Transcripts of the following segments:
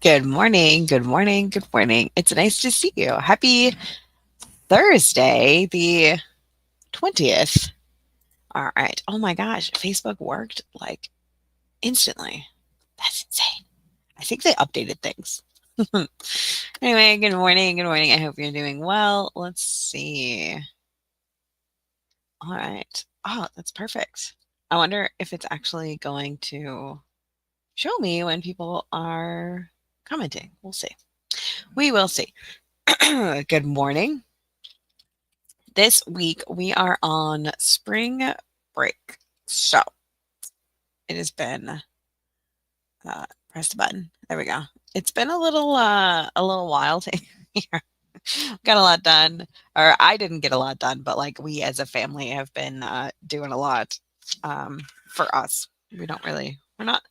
Good morning. Good morning. Good morning. It's nice to see you. Happy Thursday, the 20th. All right. Oh my gosh. Facebook worked like instantly. That's insane. I think they updated things. Anyway, good morning. Good morning. I hope you're doing well. Let's see. All right. Oh, that's perfect. I wonder if it's actually going to show me when people are commenting. We'll see. We will see. Good morning. This week we are on spring break. So it has been press the button. There we go. It's been a little while to here. Got a lot done. Or I didn't get a lot done, but like we as a family have been doing a lot for us. We don't really we're not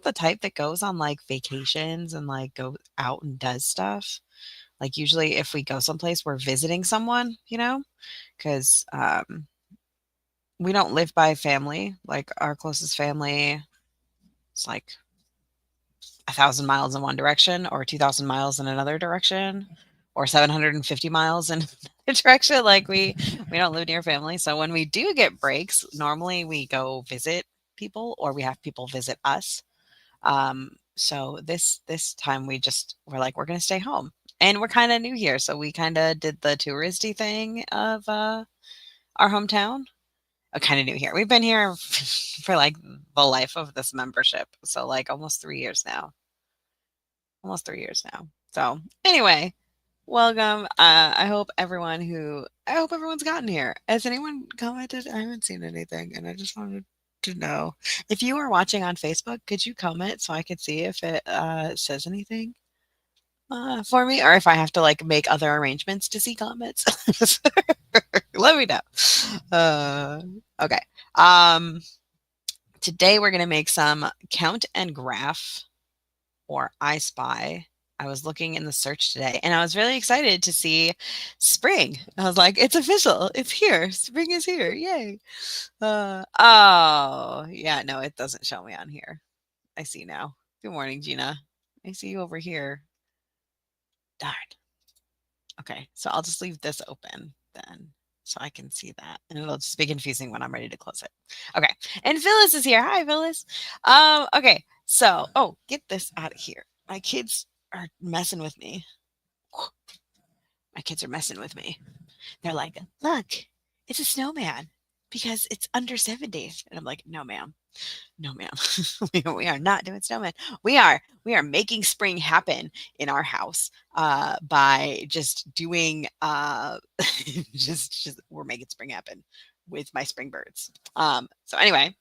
the type that goes on like vacations and like goes out and does stuff. Like usually if we go someplace we're visiting someone, because we don't live by family. Like our closest family is like 1,000 miles in one direction, or 2,000 miles in another direction, or 750 miles in another direction. Like we don't live near family. So when we do get breaks, normally we go visit people, or we have people visit us. So this time we're like we're gonna stay home, and we're kind of new here, so we kind of did the touristy thing of our hometown. Kind of new here. We've been here for like the life of this membership. So like almost 3 years now. Almost 3 years now. So anyway, welcome. I hope everyone's gotten here. Has anyone commented? I haven't seen anything, and I just wanted to know if you are watching on Facebook. Could you comment so I could see if it says anything for me, or if I have to like make other arrangements to see comments? Let me know. Uh, okay. Um, Today we're going to make some count and graph, or I Spy. I was looking in the search today and I was really excited to see spring. I was like, it's official. It's here. Spring is here. Yay. Oh, yeah, no, it doesn't show me on here. I see now. Good morning, Gina. I see you over here. Darn. Okay, so I'll just leave this open then so I can see that. And it'll just be confusing when I'm ready to close it. Okay. And Phyllis is here. Hi, Phyllis. Okay. So, oh, get this out of here. My kids are messing with me. My kids are messing with me. They're like, look, it's a snowman because it's under 70. And I'm like, no, ma'am. No, ma'am. We are not doing snowman. We are making spring happen in our house by just doing just we're making spring happen with my spring birds. So anyway,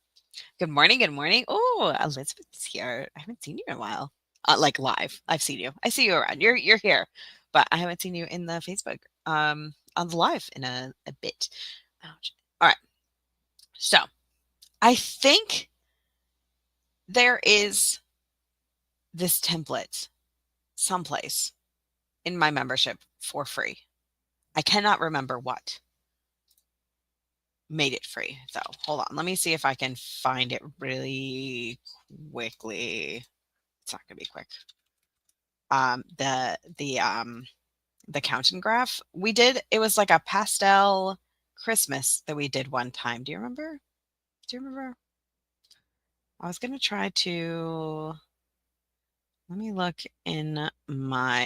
good morning, good morning. Oh, Elizabeth's here. I haven't seen you in a while. Like live. I've seen you. I see you around. You're here, but I haven't seen you in the Facebook on the live in a bit. Ouch. All right. So I think there is this template someplace in my membership for free. I cannot remember what made it free though. Hold on. Let me see if I can find it really quickly. It's not going to be quick. The count and graph we did, it was like a pastel Christmas that we did one time. Do you remember? Do you remember? I was going to try to let me look in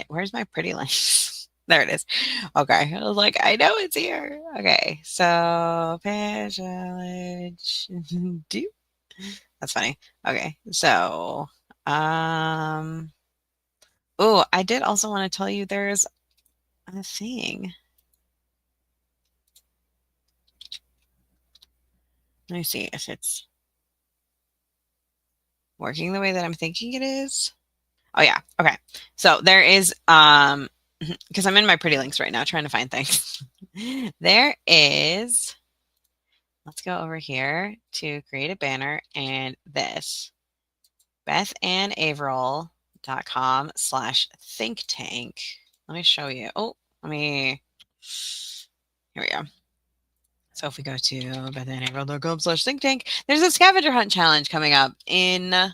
where's my pretty links? There it is. Okay. I was like, I know it's here. Okay. So village do. That's funny. Okay. So oh, I did also want to tell you there's a thing. Let me see if it's working the way that I'm thinking it is. Oh yeah. Okay. So there is because I'm in my pretty links right now trying to find things. There is, let's go over here to create a banner, and this bethannaveril.com/think tank. Let me show you. Oh, here we go. So if we go to bethannaveril.com/think tank, there's a scavenger hunt challenge coming up in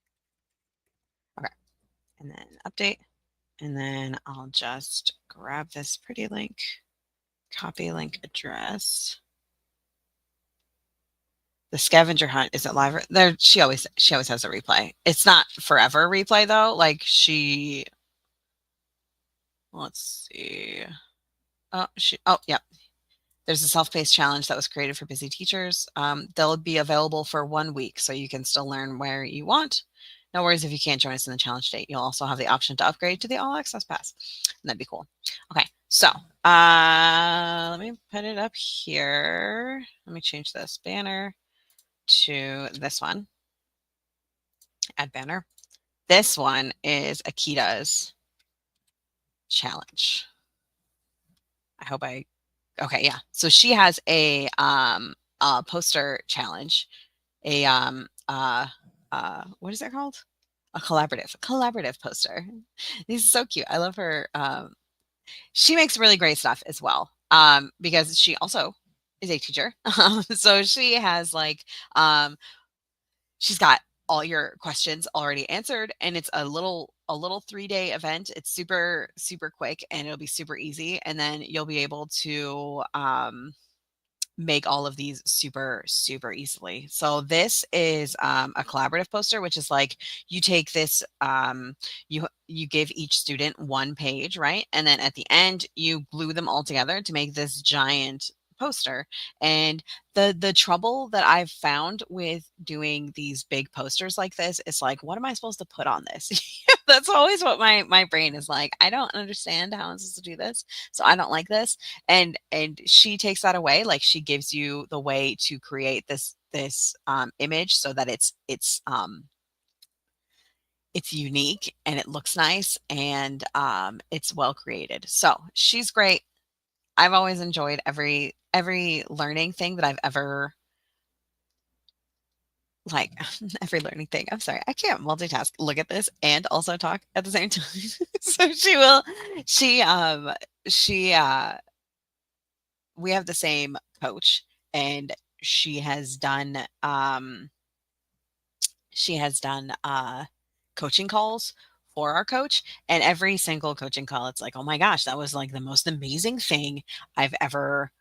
and then update. And then I'll just grab this pretty link, copy link address. The scavenger hunt isn't live. There, she always has a replay. It's not forever replay though. Like let's see. Oh, yeah. There's a self-paced challenge that was created for busy teachers. They'll be available for 1 week, so you can still learn where you want. No worries if you can't join us in the challenge date. You'll also have the option to upgrade to the all access pass. And that'd be cool. Okay, so let me put it up here. Let me change this banner to this one. Add banner. This one is Akita's challenge. I hope I okay, yeah. So she has a poster challenge, a what is that called? A collaborative poster. This is so cute. I love her. She makes really great stuff as well. Because she also is a teacher. So she has like she's got all your questions already answered, and it's a little 3-day event. It's super quick, and it'll be super easy, and then you'll be able to make all of these super easily. So this is a collaborative poster, which is like you take this, you give each student one page, right? And then at the end, you glue them all together to make this giant poster. And the trouble that I've found with doing these big posters like this is like, what am I supposed to put on this? That's always what my brain is like. I don't understand how I'm supposed to do this, so I don't like this. And she takes that away. Like she gives you the way to create this image so that it's unique and it looks nice, and it's well created. So she's great. I've always enjoyed every learning thing that I've ever like every learning thing. I'm sorry, I can't multitask, look at this and also talk at the same time. So she she we have the same coach, and she has done she has done coaching calls for our coach, and every single coaching call it's like, oh my gosh, that was like the most amazing thing I've ever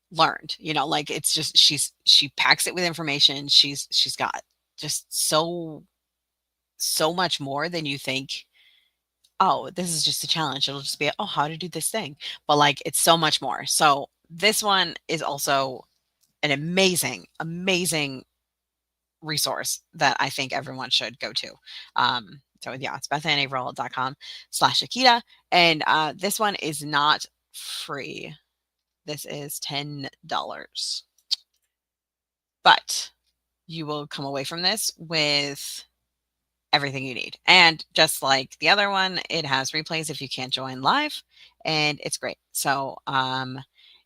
learned. Like it's just she packs it with information. She's got just so much more than you think. Oh, this is just a challenge. It'll just be, oh, how to do this thing. But like it's so much more. So this one is also an amazing resource that I think everyone should go to. So yeah, it's bethannavril.com/Akita. And this one is not free. This is $10. But you will come away from this with everything you need. And just like the other one, it has replays if you can't join live, and it's great. So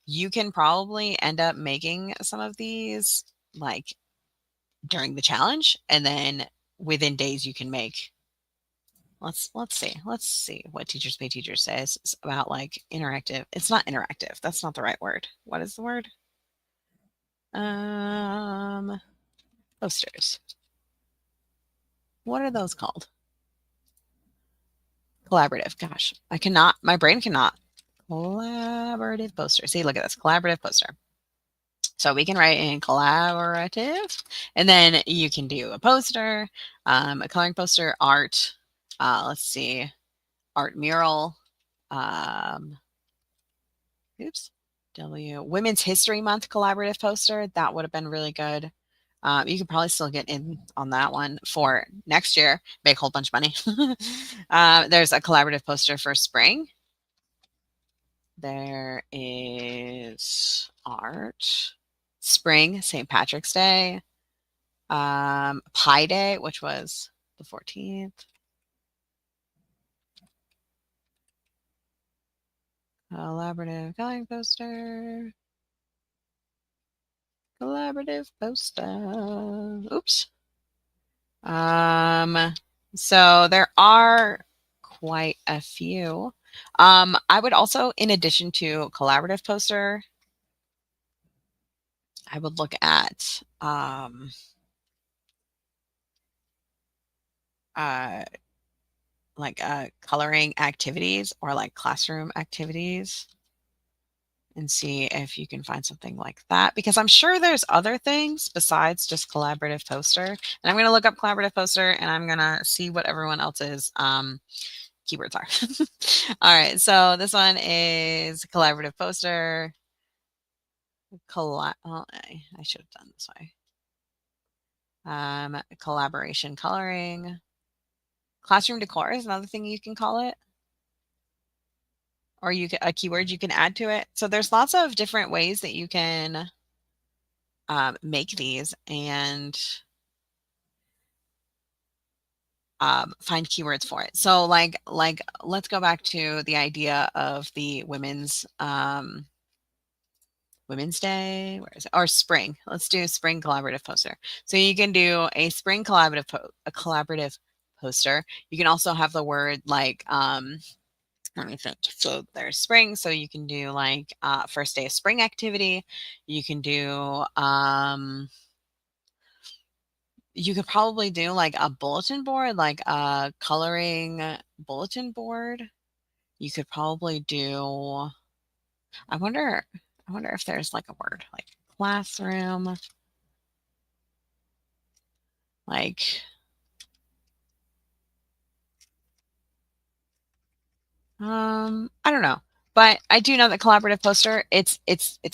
you can probably end up making some of these like during the challenge, and then within days you can make. Let's see what Teachers Pay Teachers says about like interactive. It's not interactive. That's not the right word. What is the word? Um, Posters. What are those called? Collaborative. Gosh, I cannot. My brain cannot. Collaborative poster. See, look at this collaborative poster. So we can write in collaborative, and then you can do a poster, a coloring poster, art. Let's see, art mural. Um, oops, Women's History Month collaborative poster. That would have been really good. You could probably still get in on that one for next year, make a whole bunch of money. There's a collaborative poster for spring. There is art. Spring, St. Patrick's Day, Pi Day, which was the 14th. Collaborative coloring poster. Collaborative poster. Oops. So there are quite a few. I would also, in addition to collaborative poster, I would look at uh, coloring activities or like classroom activities and see if you can find something like that because I'm sure there's other things besides just collaborative poster. And I'm going to look up collaborative poster and I'm going to see what everyone else's keywords are. All right, so this one is collaborative poster. Well, I should have done this way. Collaboration coloring. Classroom decor is another thing you can call it, or a keyword you can add to it. So there's lots of different ways that you can make these and find keywords for it. So like let's go back to the idea of the Women's Day, where is it? Or spring. Let's do spring collaborative poster. So you can do a spring collaborative poster. You can also have the word like let me think. So there's spring, so you can do like first day of spring activity. You can do you could probably do like a bulletin board, like a coloring bulletin board. You could probably do I wonder I wonder if there's like a word like classroom, like I don't know. But I do know that collaborative poster, it's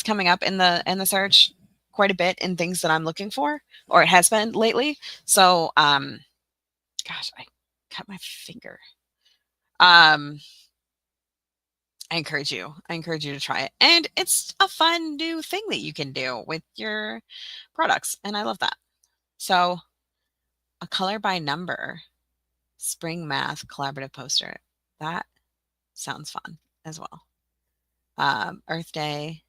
coming up in the search quite a bit in things that I'm looking for, or it has been lately. So gosh, I cut my finger. Um I encourage you to try it. And it's a fun new thing that you can do with your products. And I love that. So a color by number, spring math collaborative poster. That sounds fun as well. Earth Day.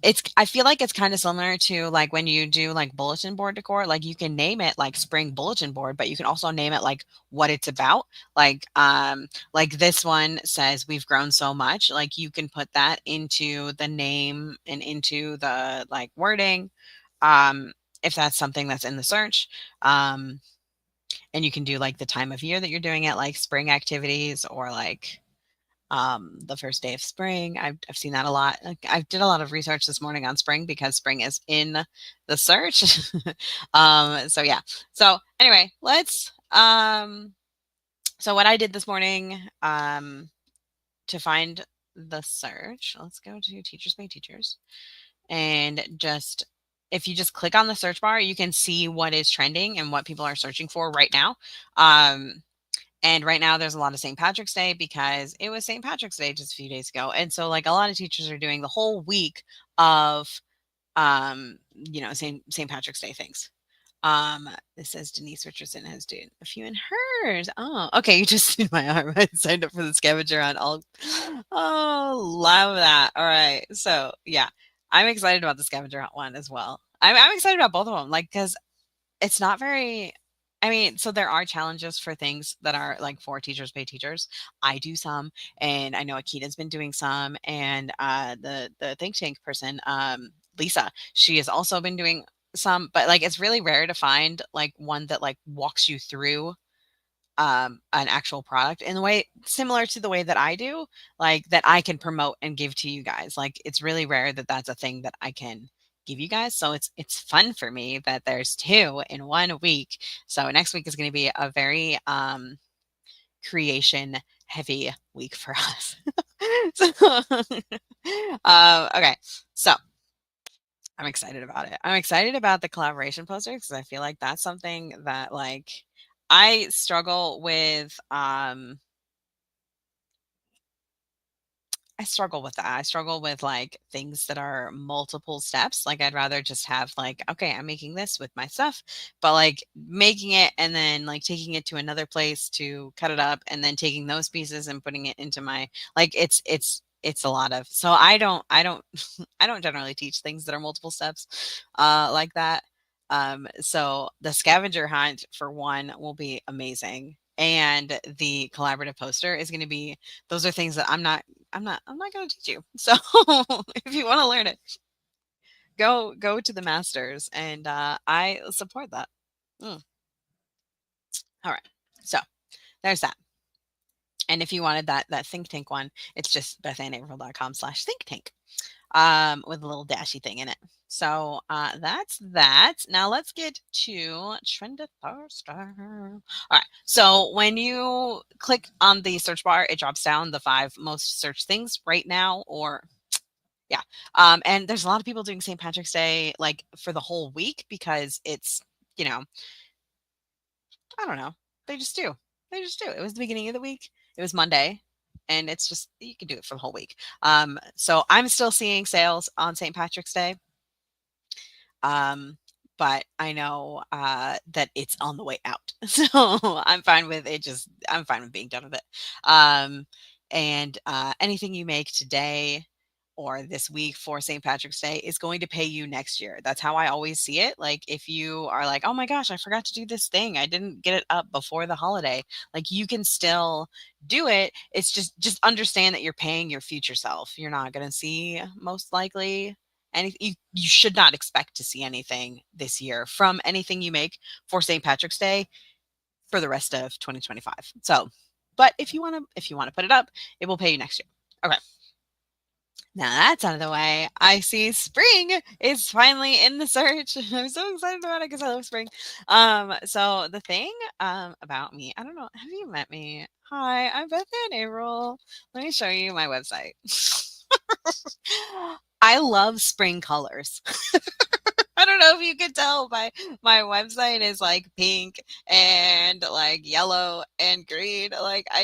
It's I feel like it's kind of similar to like when you do like bulletin board decor, like you can name it like spring bulletin board, but you can also name it like what it's about. Like this one says we've grown so much, like you can put that into the name and into the like wording. If that's something that's in the search. And you can do like the time of year that you're doing it, like spring activities or like the first day of spring. I've seen that a lot. Like, I did a lot of research this morning on spring because spring is in the search. So yeah. So anyway, let's so what I did this morning to find the search, let's go to Teachers by Teachers and just if you just click on the search bar, you can see what is trending and what people are searching for right now. And right now there's a lot of St. Patrick's Day because it was St. Patrick's Day just a few days ago. And so like a lot of teachers are doing the whole week of St. Patrick's Day things. This says Denise Richardson has done a few in hers. Oh, okay. You just seen my arm. I signed up for the scavenger hunt. Love that. All right. So yeah, I'm excited about the scavenger hunt one as well. I'm excited about both of them. Like, cause it's not very I mean, so there are challenges for things that are like for teachers pay teachers. I do some, and I know Akita's been doing some, and the think tank person, Lisa, she has also been doing some, but like it's really rare to find like one that like walks you through an actual product in the way similar to the way that I do, like that I can promote and give to you guys. Like it's really rare that that's a thing that I can give you guys. So it's fun for me that there's two in 1 week. So next week is going to be a very creation heavy week for us. So, okay, so I'm excited about it. I'm excited about the collaboration poster because I feel like that's something that like I struggle with I struggle with that. I struggle with like things that are multiple steps. Like I'd rather just have like, okay, I'm making this with my stuff, but like making it and then like taking it to another place to cut it up and then taking those pieces and putting it into my like it's a lot of so I don't I don't generally teach things that are multiple steps like that. So the scavenger hunt for one will be amazing. And the collaborative poster is going to be those are things that I'm not going to teach you. So if you want to learn it, go to the masters and I support that. Mm. All right. So there's that. And if you wanted that think tank one, it's just bethannavril.com/think tank, with a little dashy thing in it. So that's that. Now let's get to Trend of Thursday. All right. So when you click on the search bar, it drops down the 5 most searched things right now, or yeah. And there's a lot of people doing St. Patrick's Day like for the whole week because it's, you know, I don't know. They just do. They just do. It was the beginning of the week. It was Monday, and it's just you can do it for the whole week. So I'm still seeing sales on St. Patrick's Day. Um, but I know that it's on the way out. So I'm fine with it. I'm fine with being done with it. Um, and anything you make today or this week for St. Patrick's Day is going to pay you next year. That's how I always see it. Like if you are like, oh my gosh, I forgot to do this thing. I didn't get it up before the holiday. Like you can still do it. It's just understand that you're paying your future self. You're not going to see most likely you should not expect to see anything this year from anything you make for St. Patrick's Day for the rest of 2025. So, but if you want to put it up, it will pay you next year. Okay. Now that's out of the way. I see spring is finally in the search. I'm so excited about it because I love spring. So the thing about me, I don't know, have you met me? Hi, I'm Beth Ann April. Let me show you my website. I love spring colors. I don't know if you could tell my website is like pink and like yellow and green. Like I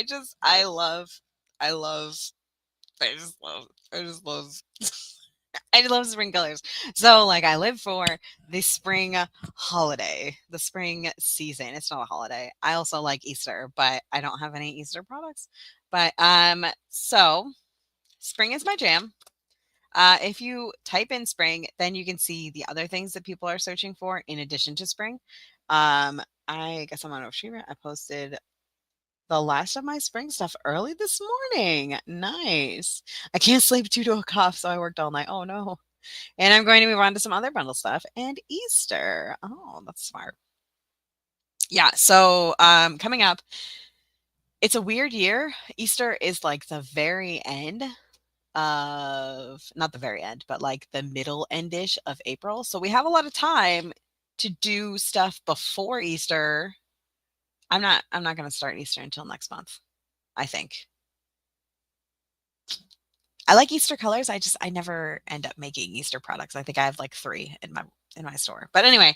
love I just love I love spring colors. So like I live for the spring holiday, the spring season. It's not a holiday. I also like Easter, but I don't have any Easter products. But so spring is my jam. If you type in spring, then you can see the other things that people are searching for in addition to spring. I guess I'm on Oshira. I posted the last of my spring stuff early this morning. Nice. I can't sleep due to a cough, so I worked all night. Oh no. And I'm going to move on to some other bundle stuff and Easter. Oh, that's smart. Yeah. So coming up, it's a weird year. Easter is like the very end of not the very end, but like the middle endish of April. So we have a lot of time to do stuff before Easter. I'm not going to start Easter until next month, I think. I like Easter colors. I never end up making Easter products. I think I have like 3 in my store. But anyway,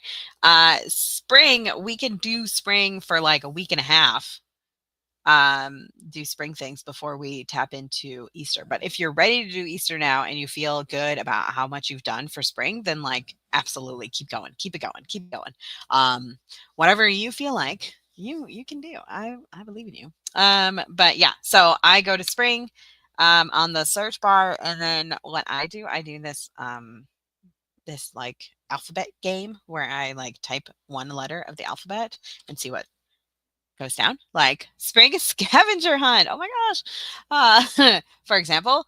spring, we can do spring for like a week and a half, do spring things before we tap into Easter. But if you're ready to do Easter now and you feel good about how much you've done for spring, then like absolutely keep going, keep it going, keep it going. Whatever you feel like you can do. I believe in you. But yeah, so I go to spring on the search bar, and then what I do this like alphabet game where I like type one letter of the alphabet and see what goes down, like spring scavenger hunt. Oh my gosh. For example,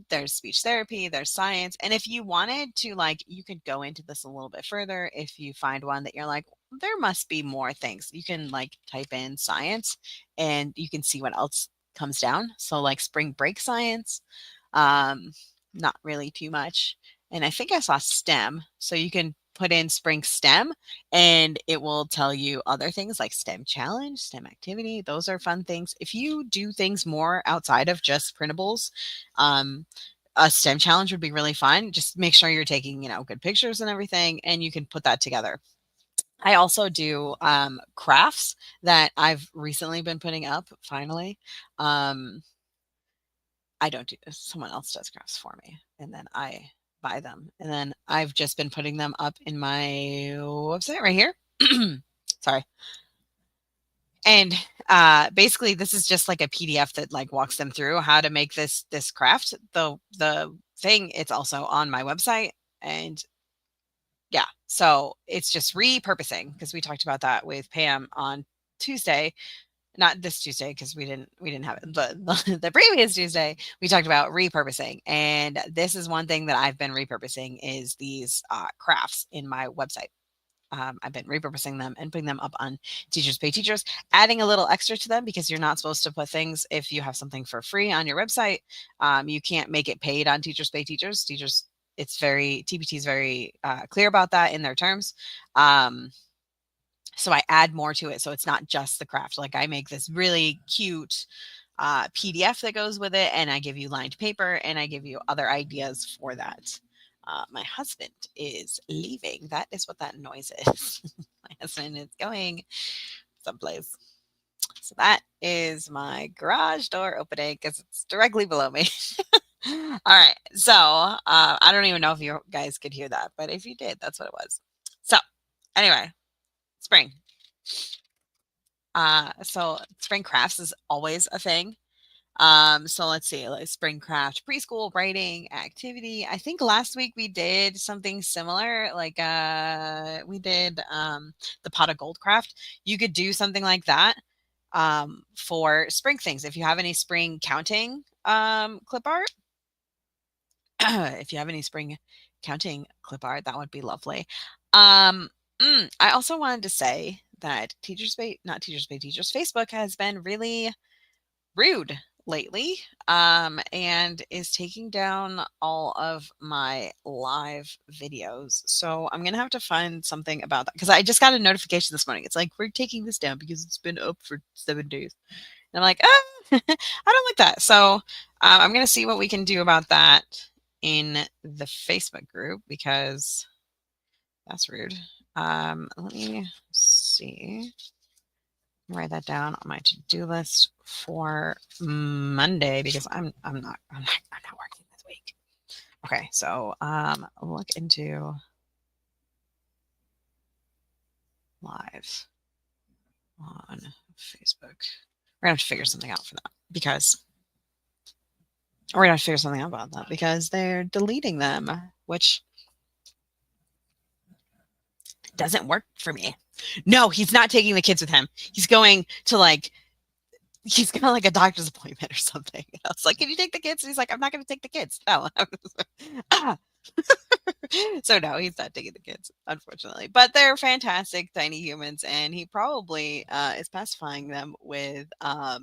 there's speech therapy, there's science. And if you wanted to, like, you could go into this a little bit further. If you find one that you're like, there must be more things, you can like type in science and you can see what else comes down. So like spring break science, um, not really too much. And I think I saw STEM. So you can put in spring STEM and it will tell you other things like STEM challenge, STEM activity. Those are fun things. If you do things more outside of just printables, um, a STEM challenge would be really fun. Just make sure you're taking, good pictures and everything, and you can put that together. I also do crafts that I've recently been putting up finally. Um, I don't do someone else does crafts for me, and then I buy them. And then I've just been putting them up in my website right here. Sorry. And basically this is just like a PDF that like walks them through how to make this craft. The thing, it's also on my website. And yeah, so it's just repurposing, because we talked about that with Pam on Tuesday. Not this Tuesday, because we didn't have it, but the previous Tuesday we talked about repurposing, and this is one thing that I've been repurposing is these crafts in my website. I've been repurposing them and putting them up on Teachers Pay Teachers, adding a little extra to them because you're not supposed to put things if you have something for free on your website. You can't make it paid on Teachers Pay Teachers. It's very TPT is very clear about that in their terms. So I add more to it, so it's not just the craft. Like I make this really cute PDF that goes with it, and I give you lined paper, and I give you other ideas for that. My husband is leaving. That is what that noise is. My husband is going someplace. So that is my garage door opening because it's directly below me. All right. So I don't even know if you guys could hear that, but if you did, that's what it was. So anyway, spring. So spring crafts is always a thing. So let's see, like spring craft preschool writing activity. I think last week we did something similar, like we did the pot of gold craft. You could do something like that for spring things. If you have any spring counting clip art, if you have any spring counting clip art, that would be lovely. Um, I also wanted to say that not Teachers Pay Teachers, Facebook has been really rude lately and is taking down all of my live videos. So I'm going to have to find something about that because I just got a notification this morning. It's like, we're taking this down because it's been up for 7 days. And I'm like, I don't like that. So I'm going to see what we can do about that in the Facebook group because that's rude. Let me see. Write that down on my to-do list for Monday because I'm not working this week. Okay, so look into live on Facebook. We're gonna have to figure something out for that because we're gonna have to figure something out about that because they're deleting them, which doesn't work for me. No, he's not taking the kids with him. He's going to he's got like a doctor's appointment or something. I was like, "Can you take the kids?" And he's like, "I'm not going to take the kids." No. Ah. So no, he's not taking the kids, unfortunately. But they're fantastic tiny humans, and he probably is pacifying them with uh,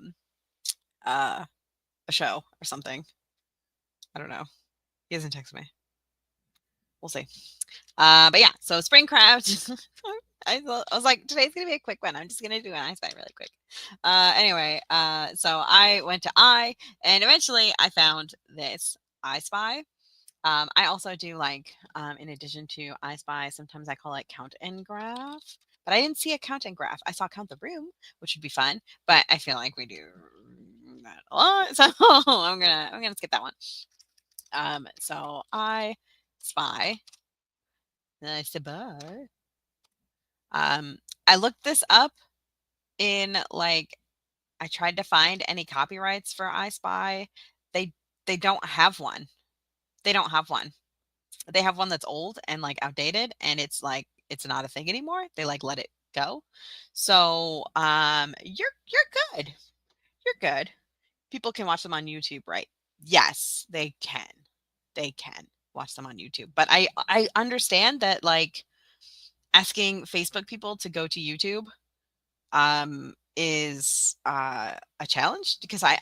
a show or something. I don't know. He hasn't texted me. We'll see. But yeah, so spring craft. I was like, today's gonna be a quick one. I'm just gonna do an I Spy really quick. Anyway, so I went to and eventually I found this I Spy. I also do in addition to I Spy, sometimes I call it count and graph. But I didn't see a count and graph. I saw count the room, which would be fun. But I feel like we do that a lot, so I'm gonna skip that one. So I Spy. I Spy. I looked this up in I tried to find any copyrights for I Spy. They they don't have one. They don't have one. They have one that's old and outdated, and it's not a thing anymore. They let it go. So you're good. You're good. People can watch them on YouTube, right? Yes, they can. They can watch them on YouTube. But I understand that asking Facebook people to go to YouTube is a challenge because I'm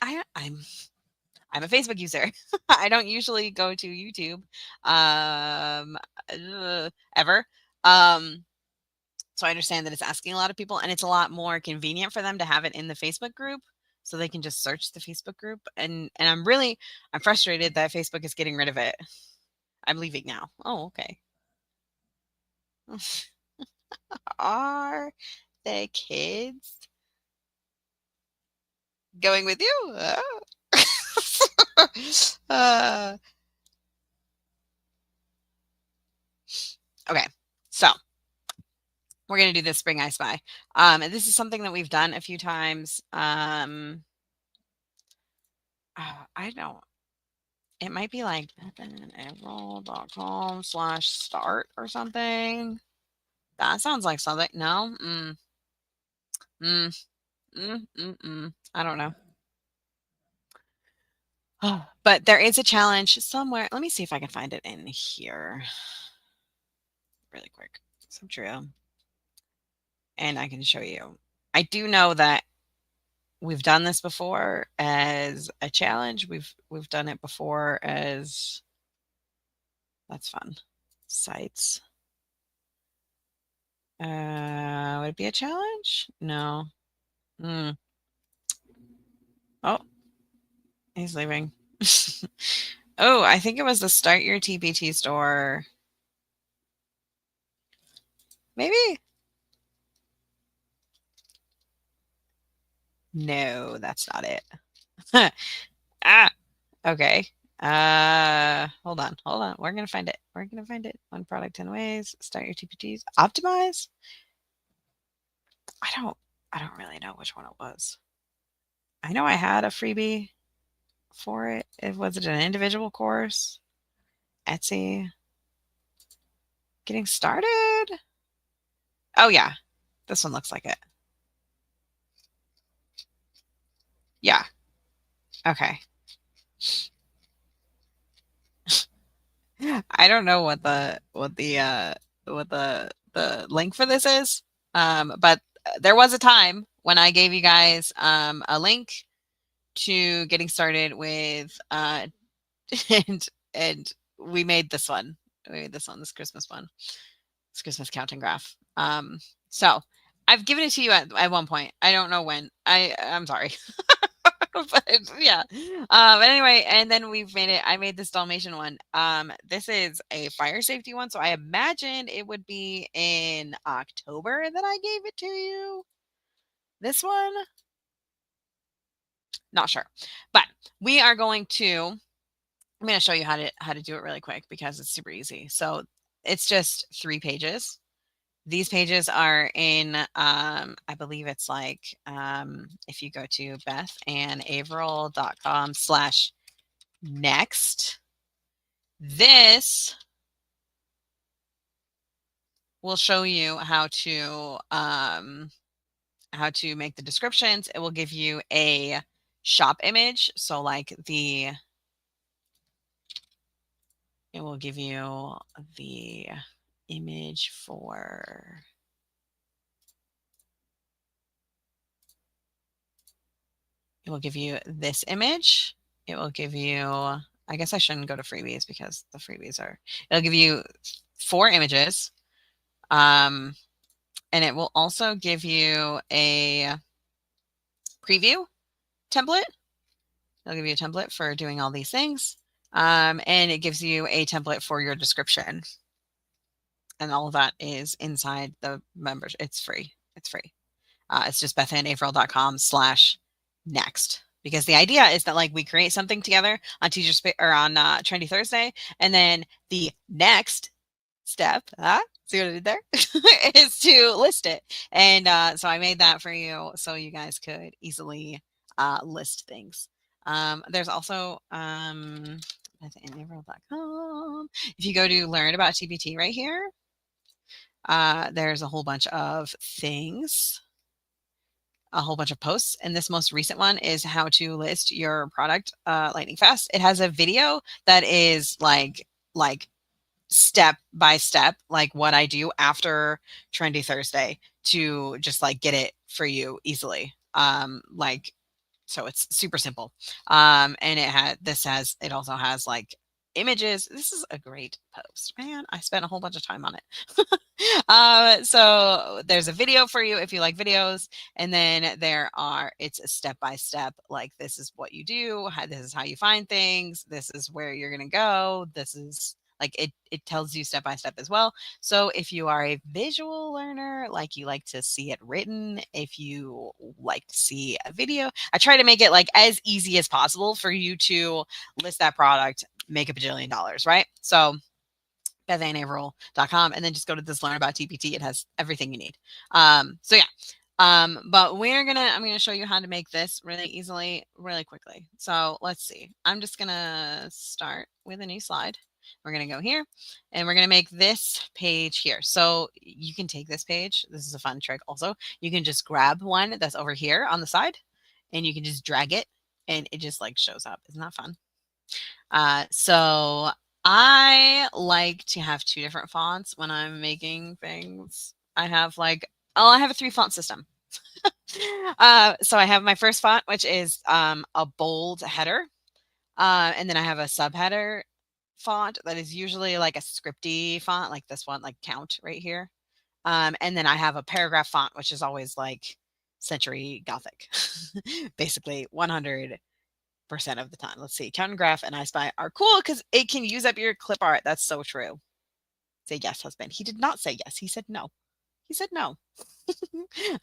a Facebook user. I don't usually go to YouTube um, ever. Um, so I understand that it's asking a lot of people, and it's a lot more convenient for them to have it in the Facebook group, so they can just search the Facebook group. And I'm frustrated that Facebook is getting rid of it. I'm leaving now. Oh, okay. Are the kids going with you? uh, okay, so we're gonna do this spring I Spy. And this is something that we've done a few times. I don't. It might be like April.com/start or something. That sounds like something. No. Mm, I don't know. But there is a challenge somewhere. Let me see if I can find it in here really quick. So true. and I can show you. I do know that we've done this before as a challenge. We've done it before as that's fun. Sites. Would it be a challenge? No. Hmm. Oh, he's leaving. Oh, I think it was the Start Your TPT store. Maybe? No, that's not it. Ah, okay. Hold on, hold on. We're gonna find it. We're gonna find it. One product, 10 ways. Start your TPTs. Optimize? I don't I don't really know which one it was. I know I had a freebie for it. Was it an individual course? Etsy. Getting started? Oh yeah. This one looks like it. Yeah. Okay. I don't know what the link for this is. But there was a time when I gave you guys a link to getting started with and we made this one. We made this one, this Christmas one. This Christmas counting graph. So I've given it to you at one point. I don't know when. I'm sorry. But yeah. But anyway, and then we've made it. I made this Dalmatian one. This is a fire safety one, so I imagine it would be in October that I gave it to you. This one, not sure, but we are going to. I'm going to show you how to do it really quick because it's super easy. So it's just 3 pages. These pages are in, I believe it's like, if you go to bethandaverill.com/next, this will show you how to make the descriptions. It will give you a shop image. So like it will give you the image for it will give you this image. It will give you, I guess I shouldn't go to freebies because the freebies are, it'll give you 4 images. And it will also give you a preview template. It'll give you a template for doing all these things. And it gives you a template for your description. And all of that is inside the membership. It's free. It's free. It's just bethandaverill.com/next. Because the idea is that like we create something together on or on Trendy Thursday, and then the next step, see what I did there, is to list it. And so I made that for you so you guys could easily list things. There's also bethandaverill.com. If you go to learn about TPT right here, there's a whole bunch of things, a whole bunch of posts, and this most recent one is how to list your product lightning fast. It has a video that is like step by step, like what I do after Trendy Thursday to just like get it for you easily. Like so it's super simple. And it also has like images. This is a great post, man. I spent a whole bunch of time on it. So there's a video for you if you like videos, and then it's a step by step, like this is what you do, this is how you find things, this is where you're gonna go, this is like it tells you step by step as well. So if you are a visual learner, like you like to see it written, if you like to see a video, I try to make it like as easy as possible for you to list that product, make $1 bajillion, right? So bethandaverill.com, and then just go to this learn about TPT. It has everything you need. So yeah. But I'm gonna show you how to make this really easily, really quickly. So let's see. I'm just gonna start with a new slide. We're gonna go here and we're gonna make this page here. So you can take this page. This is a fun trick also. You can just grab one that's over here on the side and you can just drag it and it just like shows up. Isn't that fun? So I like to have 2 different fonts when I'm making things. I have like Oh, I have a 3 font system. So I have my first font, which is a bold header. And then I have a subheader font that is usually like a scripty font, like this one, like count right here. And then I have a paragraph font, which is always like Century Gothic, basically 100% of the time. Let's see, Count and Graph and I Spy are cool because it can use up your clip art. That's so true. Say yes, husband. He did not say yes. He said no. He said no.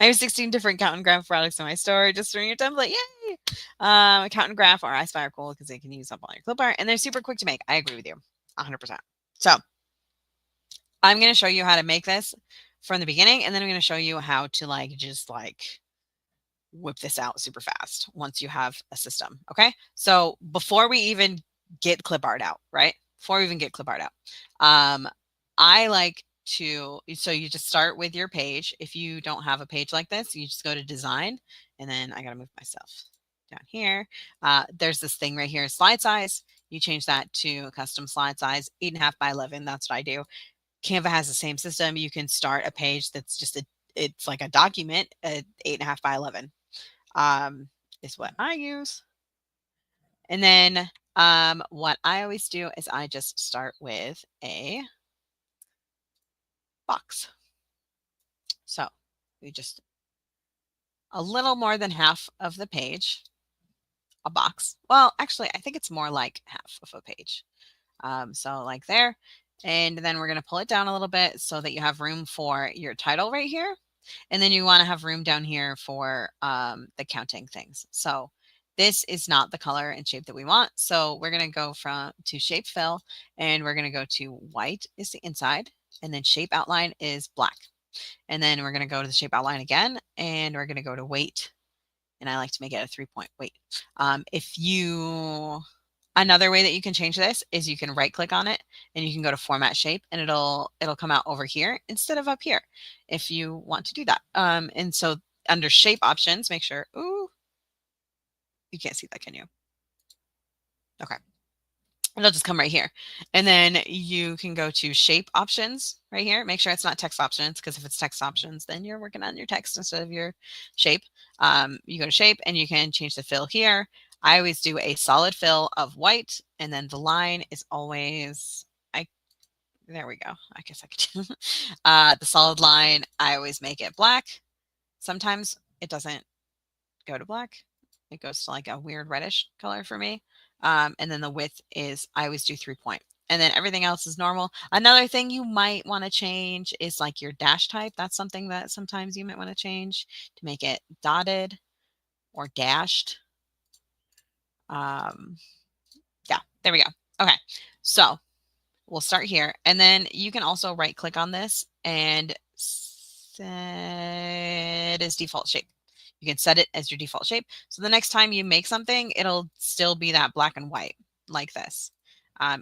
I have 16 different Count and Graph products in my store. Just throwing your template. Yay! Count and Graph or I Spy are cool because they can use up all your clip art and they're super quick to make. I agree with you 100%. So I'm going to show you how to make this from the beginning, and then I'm going to show you how to just whip this out super fast once you have a system. Okay. So before we even get clip art out, right? Before we even get clip art out, I like to, so you just start with your page. If you don't have a page like this, you just go to design, and then I got to move myself down here. There's this thing right here, slide size. You change that to custom slide size, 8.5 by 11. That's what I do. Canva has the same system. You can start a page that's just it's like a document at 8.5 by 11 is what I use. And then what I always do is I just start with a box. So we just a little more than half of the page, a box. Well, actually, I think it's more like half of a page. So like there. And then we're going to pull it down a little bit so that you have room for your title right here. And then you want to have room down here for the counting things. So this is not the color and shape that we want. So we're going to go to shape fill, and we're going to go to white is the inside, and then shape outline is black. And then we're going to go to the shape outline again, and we're going to go to weight. And I like to make it a 3-point weight. Another way that you can change this is you can right click on it and you can go to format shape, and it'll come out over here instead of up here if you want to do that. And so under shape options, make sure, ooh, you can't see that, can you? Okay. It'll just come right here. And then you can go to shape options right here. Make sure it's not text options, because if it's text options, then you're working on your text instead of your shape. You go to shape and you can change the fill here. I always do a solid fill of white, and then the line is always, there we go. I guess I could do the solid line. I always make it black. Sometimes it doesn't go to black. It goes to like a weird reddish color for me. And then the width is, I always do 3-point. And then everything else is normal. Another thing you might want to change is like your dash type. That's something that sometimes you might want to change to make it dotted or dashed. Yeah, there we go. Okay, so we'll start here. And then you can also right click on this and set as default shape. You can set it as your default shape. So the next time you make something, it'll still be that black and white like this,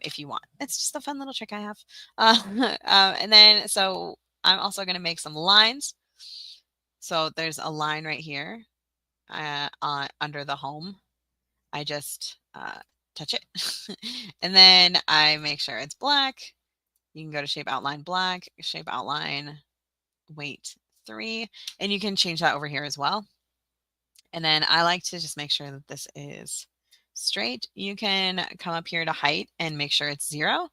if you want. It's just a fun little trick I have. And then, so I'm also going to make some lines. So there's a line right here under the home. I just touch it. And then I make sure it's black. You can go to shape outline black, shape outline weight 3, and you can change that over here as well. And then I like to just make sure that this is straight. You can come up here to height and make sure it's 0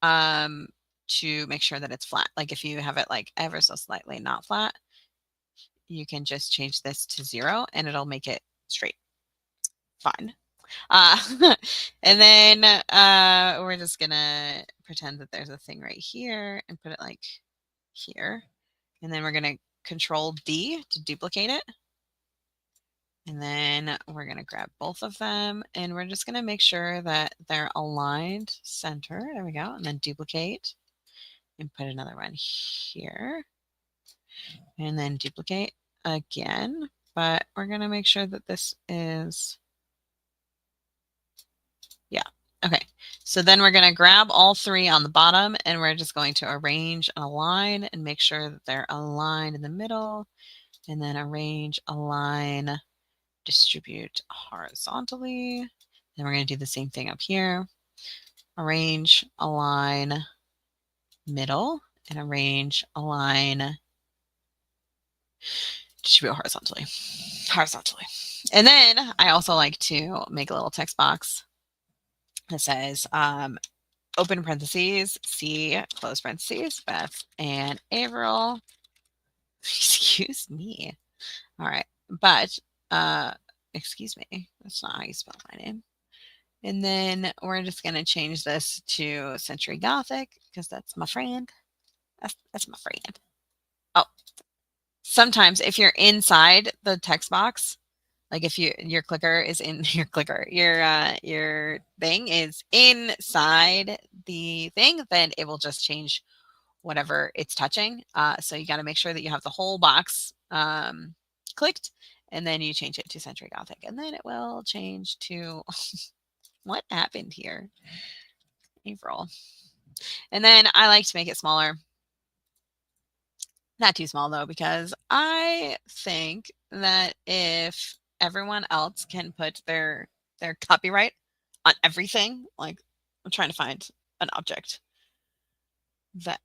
to make sure that it's flat. Like if you have it like ever so slightly not flat, you can just change this to 0 and it'll make it straight. Fine. And then we're just gonna pretend that there's a thing right here and put it like here. And then we're gonna Control D to duplicate it. And then we're gonna grab both of them and we're just gonna make sure that they're aligned center. There we go. And then duplicate and put another one here. And then duplicate again. But we're gonna make sure that this is, yeah. Okay, so then we're going to grab all 3 on the bottom and we're just going to arrange and align and make sure that they're aligned in the middle, and then arrange, align, distribute horizontally. Then we're going to do the same thing up here. Arrange, align, middle, and arrange, align, Distribute horizontally. And then I also like to make a little text box that says open parentheses, C, close parentheses, Beth and Averill. Excuse me. All right. But, excuse me. That's not how you spell my name. And then we're just going to change this to Century Gothic because that's my friend. That's my friend. Oh, sometimes if you're inside the text box, like if your clicker is in your thing is inside the thing, then it will just change whatever it's touching. So you got to make sure that you have the whole box clicked, and then you change it to Century Gothic, and then it will change to what happened here? April. And then I like to make it smaller. Not too small though, because I think that if everyone else can put their copyright on everything, like I'm trying to find an object that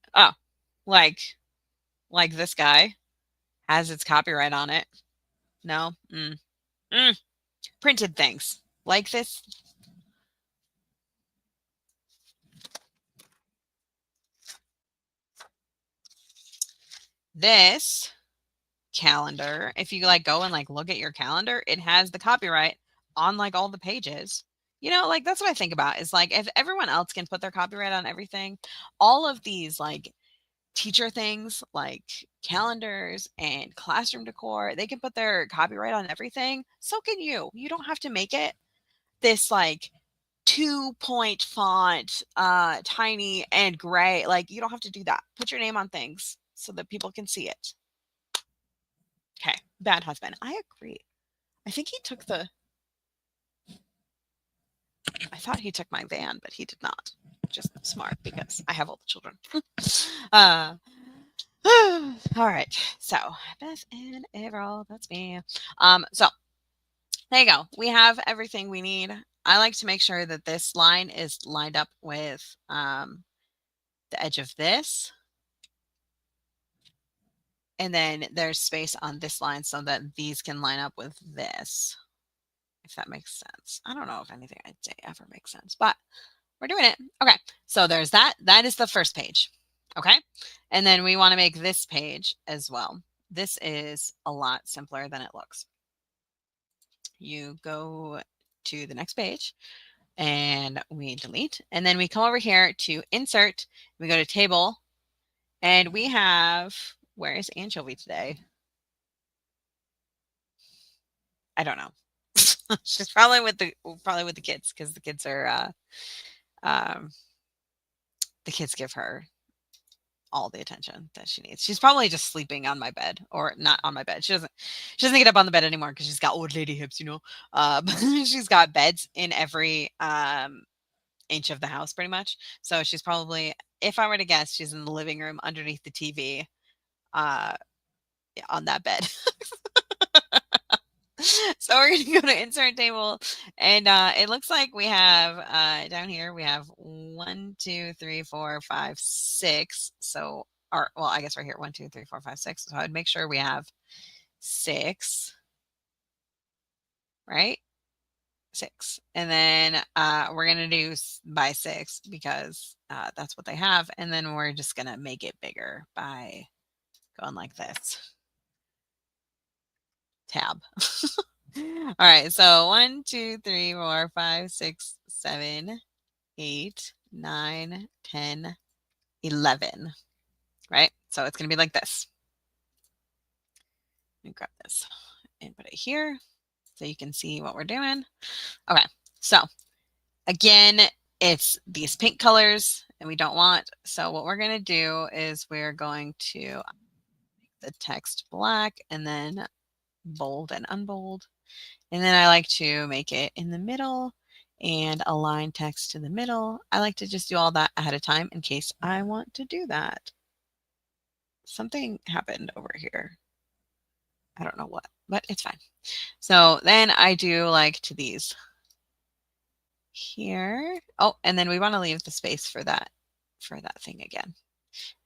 like this guy has its copyright on it. No, printed things like this. This calendar, if you like go and like look at your calendar, it has the copyright on like all the pages. You know, like that's what I think about is like if everyone else can put their copyright on everything, all of these like teacher things like calendars and classroom decor, they can put their copyright on everything. So can you. You don't have to make it this like 2-point font, tiny and gray. Like you don't have to do that. Put your name on things so that people can see it. Okay, bad husband. I agree. I think he took the. I thought he took my van, but he did not. Just smart because I have all the children. All right. So Beth and Averill, that's me. So there you go. We have everything we need. I like to make sure that this line is lined up with the edge of this. And then there's space on this line so that these can line up with this, if that makes sense. I don't know if anything I say ever makes sense, but we're doing it. Okay, so there's that. That is the first page. Okay, and then we want to make this page as well. This is a lot simpler than it looks. You go to the next page and we delete, and then we come over here to insert. We go to table, and we have, where is Anchovy today? I don't know. She's probably with the kids because the kids are the kids give her all the attention that she needs. She's probably just sleeping on my bed, or not on my bed. She doesn't get up on the bed anymore because she's got old lady hips, you know. But she's got beds in every inch of the house pretty much. So she's probably, if I were to guess, she's in the living room underneath the TV on that bed. So we're gonna go to insert table, and it looks like we have down here we have 1, 2, 3, 4, 5, 6. So, or well, I guess right here 1, 2, 3, 4, 5, 6. So I'd make sure we have 6, right? 6, and then we're gonna do by 6 because that's what they have, and then we're just gonna make it bigger by going like this. Tab. All right, so 1, 2, 3, 4, 5, 6, 7, 8, 9, 10, 11. Right? So it's going to be like this. Let me grab this and put it here so you can see what we're doing. Okay, so again, it's these pink colors and we don't want. So what we're going to do is we're going to make the text black and then bold and unbold. And then I like to make it in the middle and align text to the middle. I like to just do all that ahead of time in case I want to do that. Something happened over here. I don't know what, but it's fine. So then I do like to these here. Oh, and then we want to leave the space for that thing again.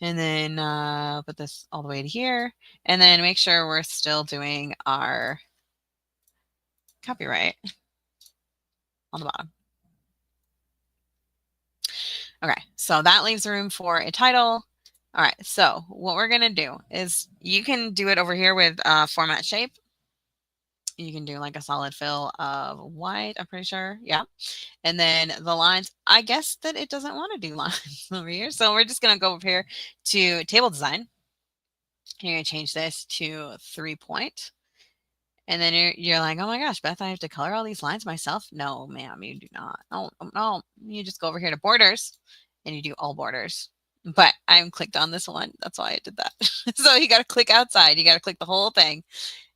And then put this all the way to here. And then make sure we're still doing our copyright on the bottom. Okay, so that leaves room for a title. All right, so what we're going to do is you can do it over here with format shape. You can do like a solid fill of white, I'm pretty sure. Yeah. And then the lines, I guess that it doesn't want to do lines over here. So we're just going to go over here to table design. You're going to change this to 3-point. And then you're like, oh my gosh, Beth, I have to color all these lines myself? No, ma'am, you do not. Oh, no, you just go over here to borders and you do all borders. But I'm clicked on this one. That's why I did that. So you got to click outside. You got to click the whole thing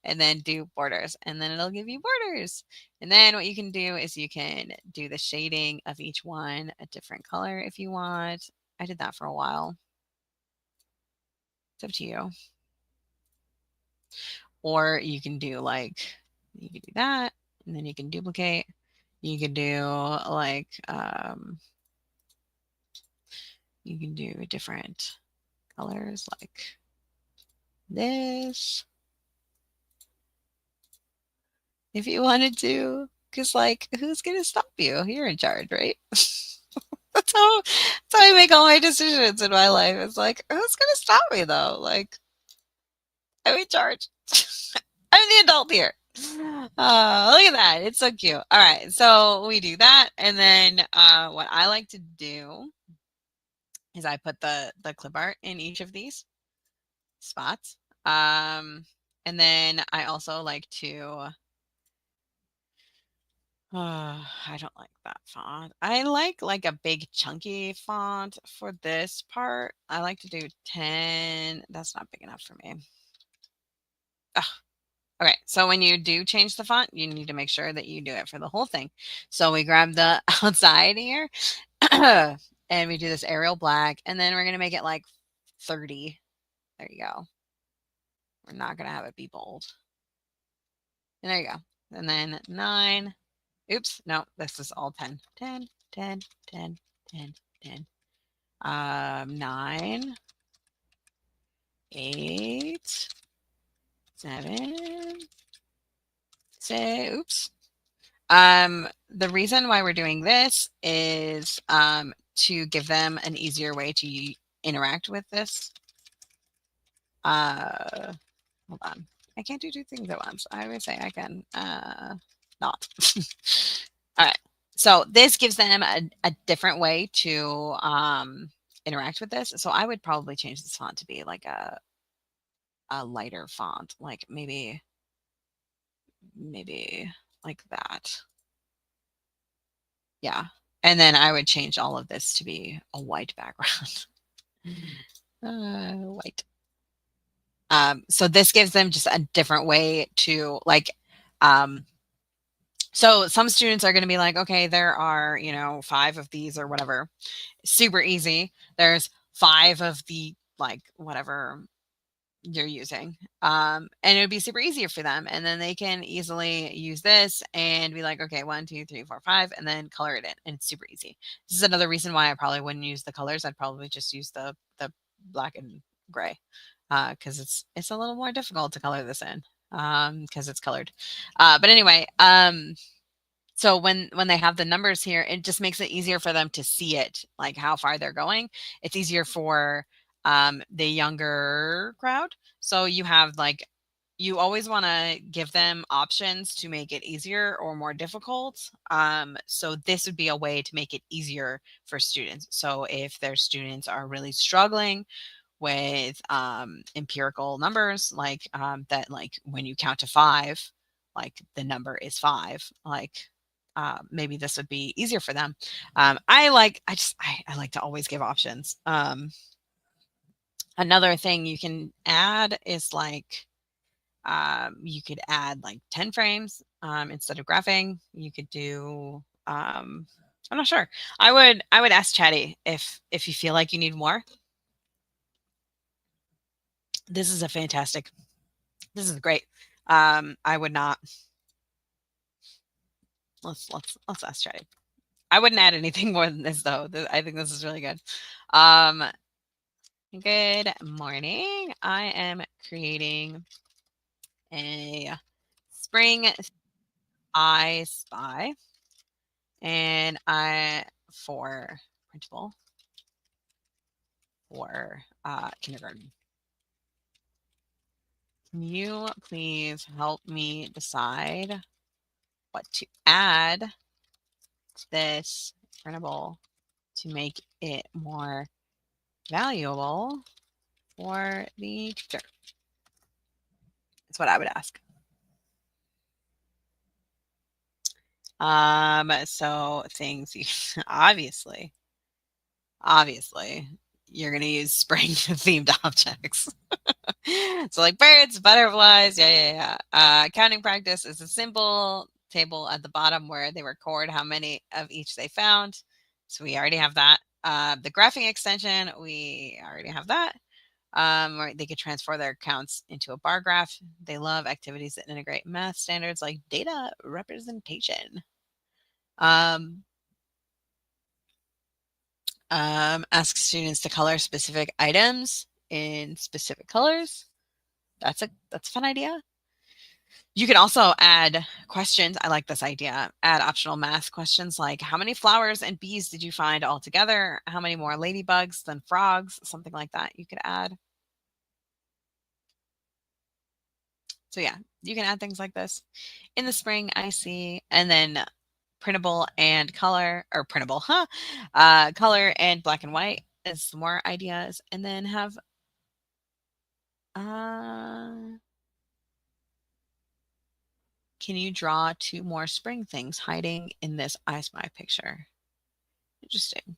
and then do borders. And then it'll give you borders. And then what you can do is you can do the shading of each one a different color if you want. I did that for a while. It's up to you. Or you can do like, you can do that, and then you can duplicate. You can do like, you can do different colors like this if you wanted to. Because, like, who's going to stop you? You're in charge, right? That's how I make all my decisions in my life. It's like, who's going to stop me, though? Like, I'm in charge. I'm the adult here. Look at that. It's so cute. All right. So we do that. And then what I like to do is I put the clip art in each of these spots. And then I also like to, I don't like that font. I like a big chunky font for this part. I like to do 10. That's not big enough for me. Ugh. Okay, so when you do change the font, you need to make sure that you do it for the whole thing. So we grab the outside here and we do this Arial black, and then we're going to make it like 30. There you go. We're not going to have it be bold. And there you go. And then 9. Oops, no, this is all 10. 10, 10, 10, 10, 10. 9, 8, 7, 6. Oops. The reason why we're doing this is to give them an easier way to interact with this. Hold on. I can't do 2 things at once. I would say I can not. All right. So this gives them a different way to interact with this. So I would probably change this font to be like a lighter font, like maybe like that. Yeah. And then I would change all of this to be a white background. White. So this gives them just a different way to like, so some students are going to be like, okay, there are, 5 of these or whatever. Super easy. There's 5 of the like whatever you're using. And it would be super easier for them. And then they can easily use this and be like, okay, 1, 2, 3, 4, 5, and then color it in. And it's super easy. This is another reason why I probably wouldn't use the colors. I'd probably just use the black and gray. Because it's a little more difficult to color this in. Because it's colored. But anyway, so when they have the numbers here, it just makes it easier for them to see it, like how far they're going. It's easier for the younger crowd. So you have like, you always want to give them options to make it easier or more difficult. So this would be a way to make it easier for students. So if their students are really struggling with empirical numbers, like that, like when you count to 5, like the number is 5, like maybe this would be easier for them. I like to always give options. Another thing you can add is like, you could add like 10 frames instead of graphing. You could do, I'm not sure. I would ask Chatty if you feel like you need more. This is this is great. I would not. Let's ask Chatty. I wouldn't add anything more than this though. I think this is really good. Good morning. I am creating a spring I spy and I for printable for kindergarten. Can you please help me decide what to add to this printable to make it more valuable for the teacher? That's what I would ask. So things you obviously, you're gonna use spring themed objects. So like birds, butterflies, yeah. Counting practice is a simple table at the bottom where they record how many of each they found. So we already have that. The graphing extension, we already have that. Where they could transfer their counts into a bar graph. They love activities that integrate math standards like data representation. Um, ask students to color specific items in specific colors. That's a fun idea. You can also add questions. I like this idea. Add optional math questions like how many flowers and bees did you find altogether? How many more ladybugs than frogs? Something like that you could add. So yeah, you can add things like this. In the spring, I see, and then printable and color, or printable, huh? Color and black and white is more ideas, and then have uh can you draw two more spring things hiding in this I Spy picture? Interesting.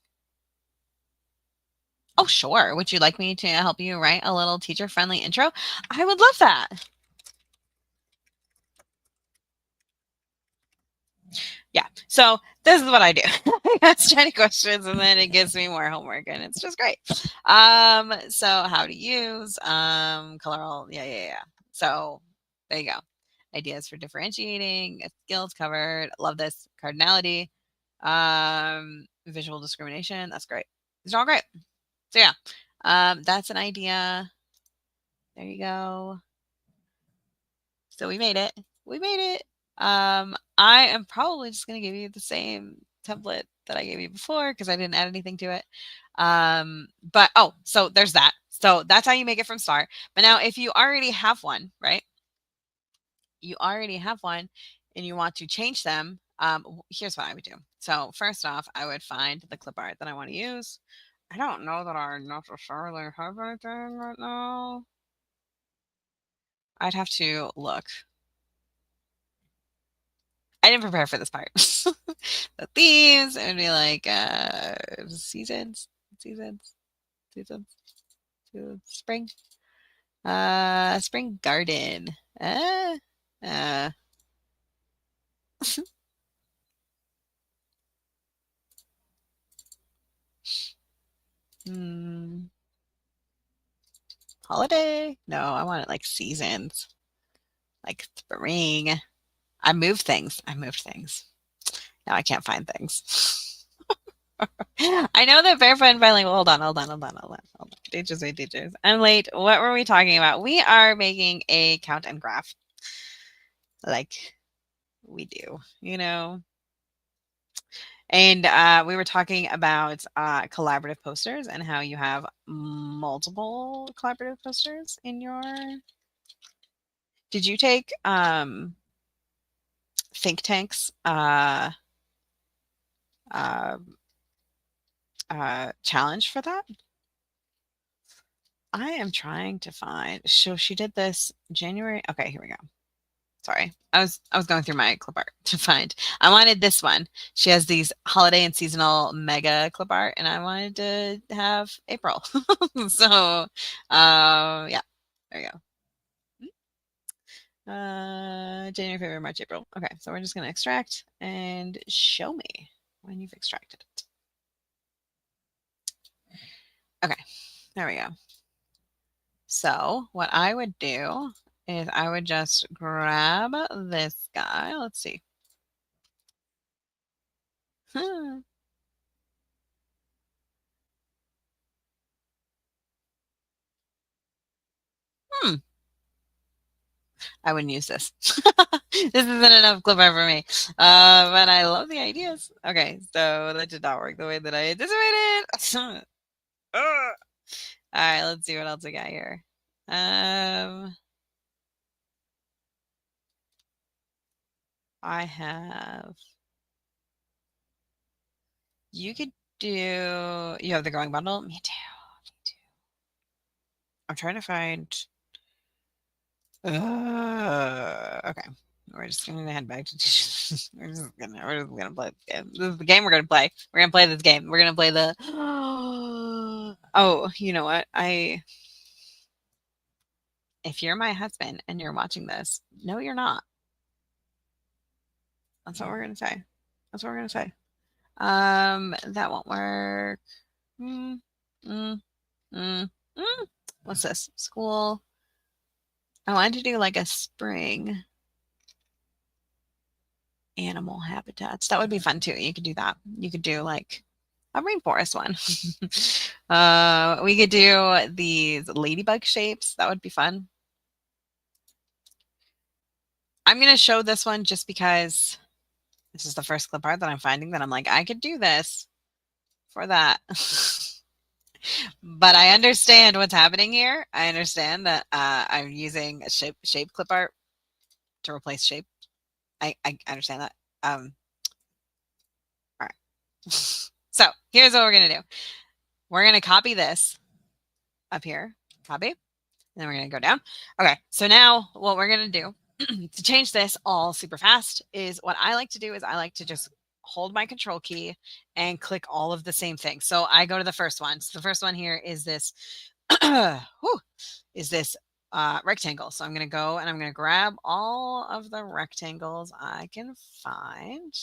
Oh, sure. Would you like me to help you write a little teacher friendly intro? I would love that. Yeah. So this is what I do. I ask Jenny questions and then it gives me more homework and it's just great. So how to use color all yeah. So there you go. Ideas for differentiating, skills covered. Love this. Cardinality, visual discrimination. That's great. These are all great. So yeah. That's an idea. There you go. So we made it. We made it. I am probably just going to give you the same template that I gave you before because I didn't add anything to it. But oh, so there's that. So that's how you make it from start. But now if you already have one, right? You already have one and you want to change them, here's what I would do. So first off, I would find the clip art that I want to use. I don't know that I necessarily have anything right now. I'd have to look. I didn't prepare for this part. The themes, it would be like seasons, seasons, seasons, spring, spring garden. Uh, hmm, holiday? No, I want it like seasons, like spring. I moved things. I moved things. Now I can't find things. I know that barefoot and bilingual. Hold on. Teachers, wait, teachers. I'm late. What were we talking about? We are making a count and graph, like we do, you know. And we were talking about collaborative posters and how you have multiple collaborative posters in your. Did you take think tanks uh, challenge for that? I am trying to find. So she did this January. Okay, here we go. Sorry, I was going through my clip art to find. I wanted this one. She has these holiday and seasonal mega clip art, and I wanted to have April. So, yeah, there you go. January, February, March, April. Okay, so we're just gonna extract and show me when you've extracted it. Okay, there we go. So what I would do is I would just grab this guy. Let's see. Hmm, I wouldn't use this. This isn't enough clip art for me. But I love the ideas. Okay, so that did not work the way that I anticipated. All right, let's see what else I got here. Um, I have. You could do. You have the growing bundle. Me too. Me too. I'm trying to find. Okay. We're just gonna head back to. We're just gonna play this game. This is the game we're gonna play. We're gonna play this game. We're gonna play the. Oh, you know what? If you're my husband and you're watching this, no, you're not. That's what we're gonna say. That's what we're gonna say. That won't work. Mm, mm, mm, mm. What's this? School. I wanted to do like a spring animal habitats. That would be fun too. You could do that. You could do like a rainforest one. We could do these ladybug shapes. That would be fun. I'm gonna show this one just because this is the first clip art that I'm finding that I'm like, I could do this for that. But I understand what's happening here. I understand that I'm using a shape clip art to replace shape. I understand that. All right. So here's what we're gonna do. We're gonna copy this up here. Copy. And then we're gonna go down. Okay. So now what we're gonna do to change this all super fast is what I like to do is I like to just hold my control key and click all of the same things. So I go to the first one. So the first one here is this is this rectangle. So I'm going to go and I'm going to grab all of the rectangles I can find,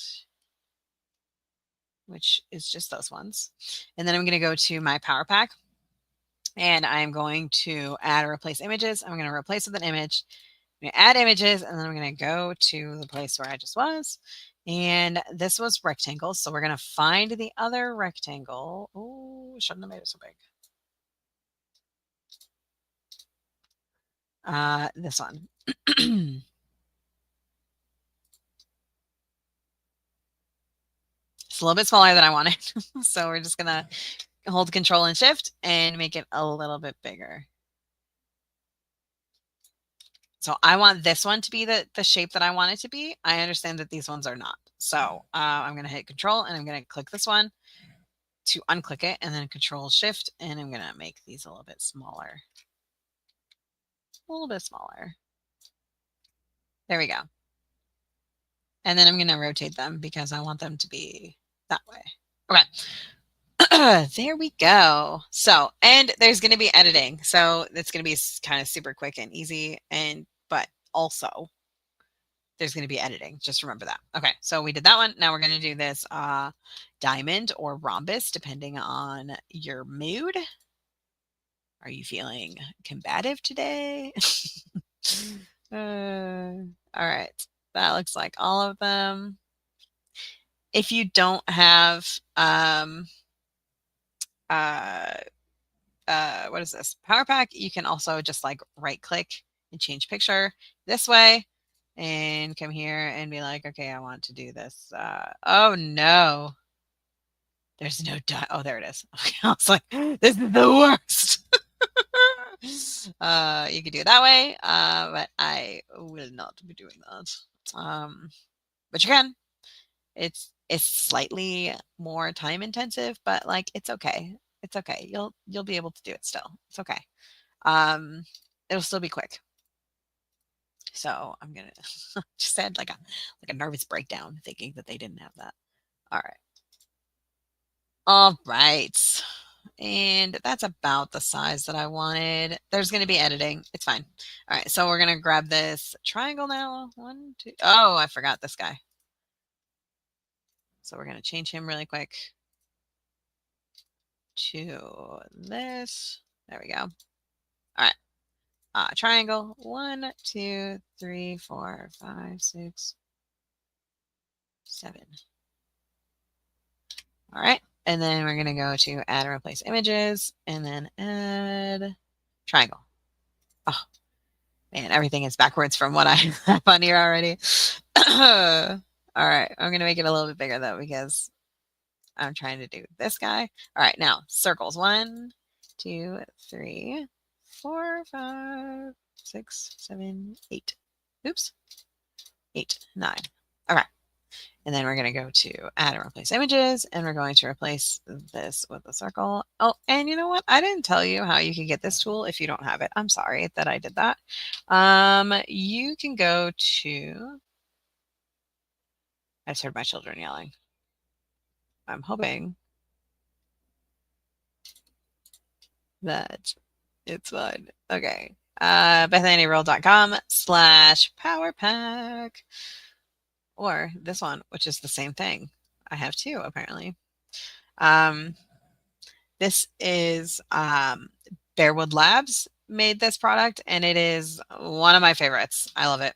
which is just those ones. And then I'm going to go to my power pack and I'm going to add or replace images. I'm going to replace with an image. I'm going to add images and then I'm going to go to the place where I just was. And this was rectangles. So we're going to find the other rectangle. Oh, shouldn't have made it so big. This one. It's a little bit smaller than I wanted. So we're just gonna hold control and shift and make it a little bit bigger. So I want this one to be the shape that I want it to be. I understand that these ones are not. So I'm gonna hit control and I'm gonna click this one to unclick it and then control shift and I'm gonna make these a little bit smaller. A little bit smaller. There we go. And then I'm gonna rotate them because I want them to be that way. Okay. There we go. So, and there's going to be editing. So it's going to be kind of super quick and easy. But also there's going to be editing. Just remember that. Okay. So we did that one. Now we're going to do this diamond or rhombus, depending on your mood. Are you feeling combative today? All right. That looks like all of them. If you don't have, what is this? Power Pack, you can also just like right click and change picture this way and come here and be like, okay, I want to do this. Oh no, there's no dot. Oh, there it is. Okay, I was like, this is the worst. You could do it that way, but I will not be doing that. But you can. It's slightly more time intensive, but like it's okay. It's okay. You'll be able to do it still. It's okay. Um, it'll still be quick. So I'm gonna just had like a nervous breakdown thinking that they didn't have that. All right. All right. And that's about the size that I wanted. There's going to be editing. It's fine. All right. So we're going to grab this triangle now. One, two. Oh, I forgot this guy. So we're going to change him really quick to this. There we go. All right. Triangle. 1, 2, 3, 4, 5, 6, 7. All right. And then we're going to go to add and replace images and then add triangle. Oh, Man, everything is backwards from what I have on here already. All right, I'm gonna make it a little bit bigger though because I'm trying to do this guy. All right, now circles. 1, 2, 3, 4, 5, 6, 7, 8. Oops, 8, 9. Okay. And then we're going to go to add and replace images, and we're going to replace this with a circle. Oh, and you know what? I didn't tell you how you can get this tool if you don't have it. I'm sorry that I did that. You can go to, I just heard my children yelling. I'm hoping that it's fun. Okay. BethanyReal.com/powerpack. Or this one, which is the same thing. I have two apparently. Um, this is Bearwood Labs made this product, and it is one of my favorites. I love it.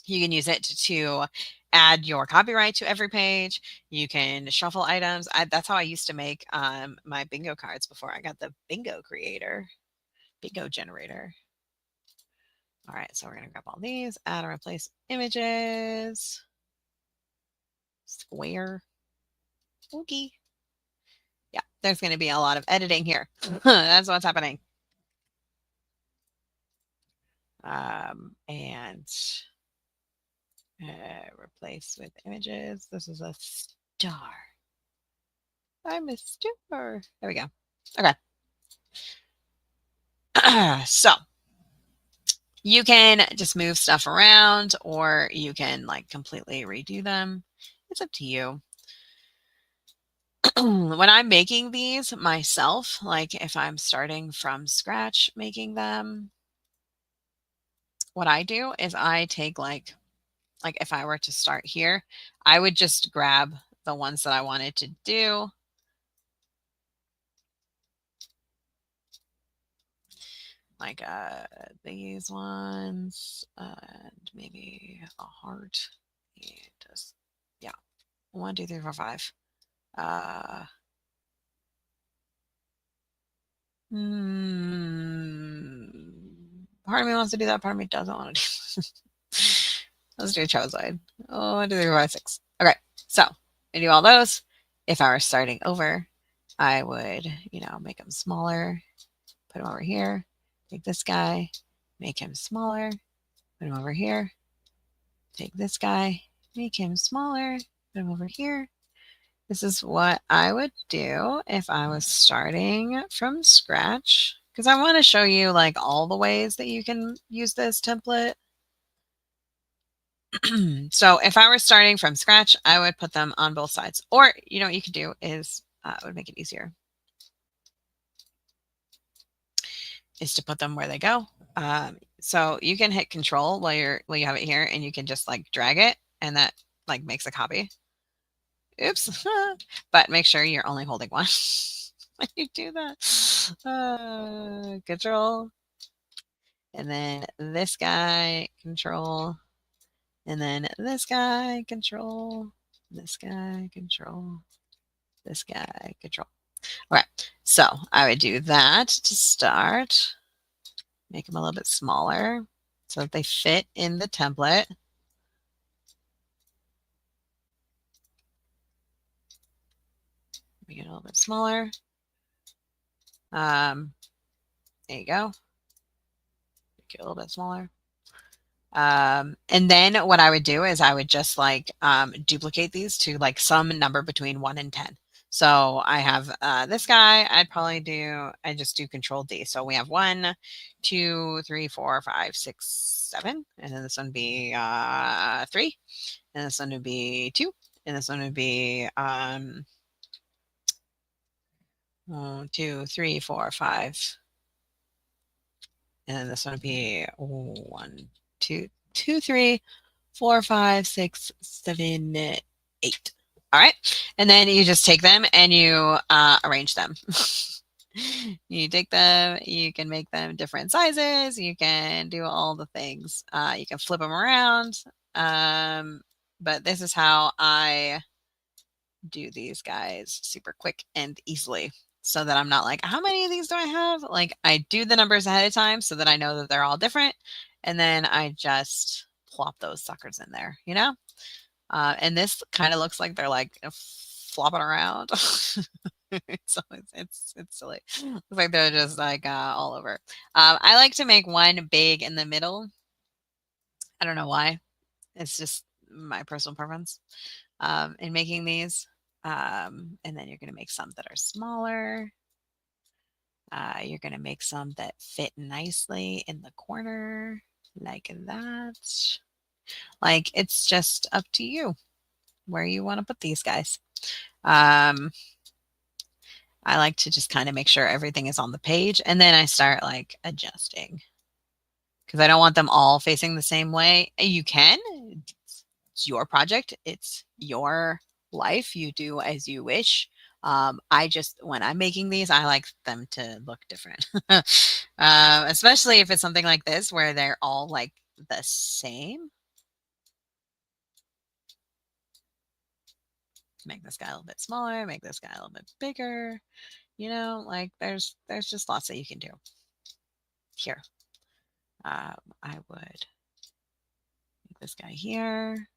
You can use it to add your copyright to every page. You can shuffle items. That's how I used to make my bingo cards before I got the bingo generator. All right, so we're going to grab all these, add and replace images, square. Okay. Yeah, there's going to be a lot of editing here. That's what's happening. And replace with images. This is a star. I'm a star. There we go. Okay. So you can just move stuff around, or you can like completely redo them. It's up to you. When I'm making these myself, like if I'm starting from scratch making them, what I do is I take like if I were to start here, I would just grab the ones that I wanted to do. Like these ones, and maybe a heart. Just, yeah. 1, 2, 3, 4, 5. Part of me wants to do that. Part of me doesn't want to do Let's do a child side. Oh, 1, 2, 3, 4, 5, 6. Okay, so I do all those. If I were starting over, I would, make them smaller, put them over here, take this guy, make him smaller, put him over here, take this guy, make him smaller, put him over here. This is what I would do if I was starting from scratch, because I want to show you like all the ways that you can use this template. So if I were starting from scratch, I would put them on both sides. Or, what you could do is, it would make it easier, is to put them where they go. So you can hit Control while you have it here, and you can just like drag it, and that like makes a copy. Oops. But make sure you're only holding one when you do that. Control. And then this guy, Control. And then this guy, Control. This guy, Control. This guy, Control. All right. So I would do that to start. Make them a little bit smaller so that they fit in the template. Make it a little bit smaller. There you go. Make it a little bit smaller. And then what I would do is I would just like duplicate these to like some number between 1 and 10. So I have this guy. I just do Control D. So we have 1, 2, 3, 4, 5, 6, 7, and then this one would be 3, and this one would be 2, and this one would be 2, 3, 4, 5, and then this one would be 1, 2, 2, 3, 4, 5, 6, 7, 8. All right. And then you just take them and you arrange them. You take them, you can make them different sizes. You can do all the things. You can flip them around. But this is how I do these guys super quick and easily. so that I'm not like, how many of these do I have? Like, I do the numbers ahead of time so that I know that they're all different. And then I just plop those suckers in there, you know? And this kind of looks like they're like flopping around. So it's silly. Looks like they're just like all over. I like to make one big in the middle. I don't know why. It's just my personal preference in making these. And then you're going to make some that are smaller. You're going to make some that fit nicely in the corner like that. Like it's just up to you where you want to put these guys. Um, I like to just kind of make sure everything is on the page and then I start like adjusting because I don't want them all facing the same way. You can, it's your project, it's your life. You do as you wish. I just, when I'm making these, I like them to look different, especially if it's something like this where they're all like the same. Make this guy a little bit smaller, make this guy a little bit bigger. You know, like there's just lots that you can do here. I would make this guy here.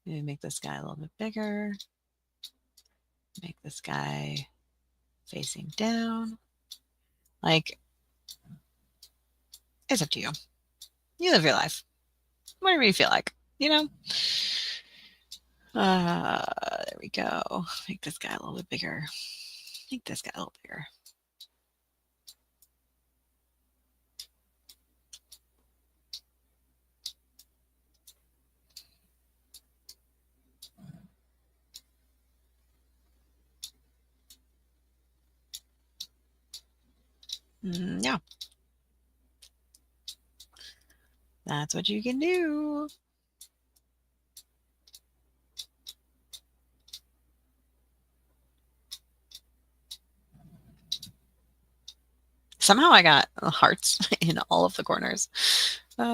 Maybe make this guy a little bit bigger. Make this guy facing down. Like, it's up to you. You live your life. Whatever you feel like, you know? There we go. Make this guy a little bit bigger. Make this guy a little bigger. Yeah. That's what you can do. Somehow I got hearts in all of the corners. There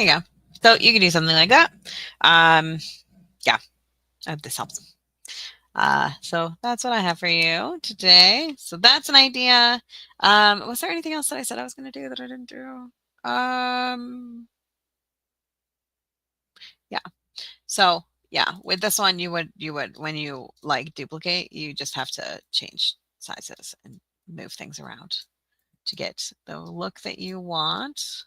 you go. So you can do something like that. Yeah, this helps. So that's what I have for you today. So that's an idea. Was there anything else that I said I was going to do that I didn't do? Yeah. So yeah, with this one, you would when you like duplicate, you just have to change sizes and move things around to get the look that you want.